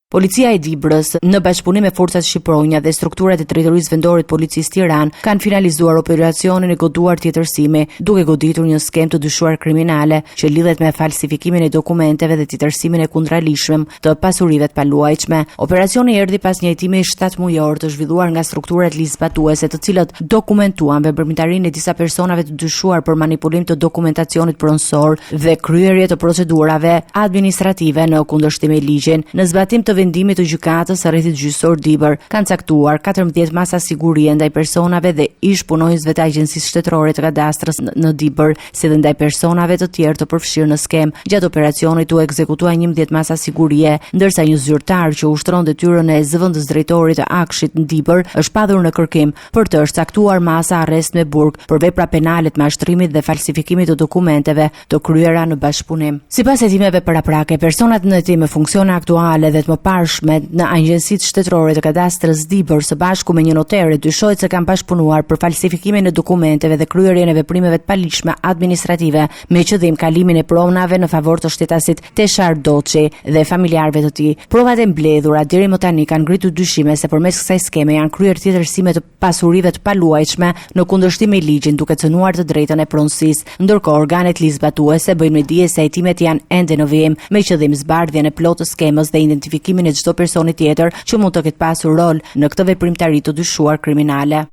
Policia e Dibrës, në bashkëpunim me forcat shqipronja dhe strukturat e drejtorisë vendore të policisë Tiranë, kanë finalizuar operacionin e goduar tjetërsimi, duke goditur një skemë të dyshuar kriminale që lidhet me falsifikimin e dokumenteve dhe tjetërsimin e kundralishëm të pasurive të paluajtshme. Operacioni erdhi pas një hetimi 7 mujor të zhvilluar nga strukturat ligjzbatuese, të cilët dokumentuan veprimtarinë e disa personave të dyshuar për manipulim të dokumentacionit pronësor dhe kryerje të procedurave administrative në kundërshtim me ligjin. Në zbatim të vendimit të gjykatës së rrethit gjyqësor Dibër kanë caktuar 14 masa sigurie ndaj personave dhe ish punonjësve të Agjencisë Shtetërore të Kadastrës në Dibër, si dhe ndaj personave të tjerë të përfshirë në skemë. Gjatë operacionit u ekzekutua 11 masa sigurie, ndërsa një zyrtar që ushtron detyrën e zëvendës drejtorit të Akshit në Dibër është padhur në kërkim për të caktuar masa arrest me burg për vepra penale të mashtrimit dhe falsifikimit të dokumenteve të kryera në bashkëpunim. Sipas hetimeve paraprake, personat në hetim me funksione aktuale dhe të mëparshme në Agjencitë Shtetërore të Kadastrës Dibër së bashku me një notere dyshohet se kanë bashkëpunuar për falsifikimin e dokumenteve dhe kryerjen e veprimeve të paligjshme administrative me qëllim kalimin e pronave në favor të shtetasit Teshar Doçi dhe familjarëve të tij. Provat e mbledhura deri më tani kanë ngritur dyshime se përmes kësaj skeme janë kryer tjetërsime të pasurive të paluajtshme në kundërshtim me ligjin, duke cënuar të drejtën e pronësisë, ndërkohë organet ligjzbatuese bëjnë me dije se hetimet janë ende në vijim me qëllim zbardhjen e plotë të skemës dhe identifikimin e çdo personi tjetër që mund të ketë pasur rol në këtë veprimtari të dyshuar kriminale.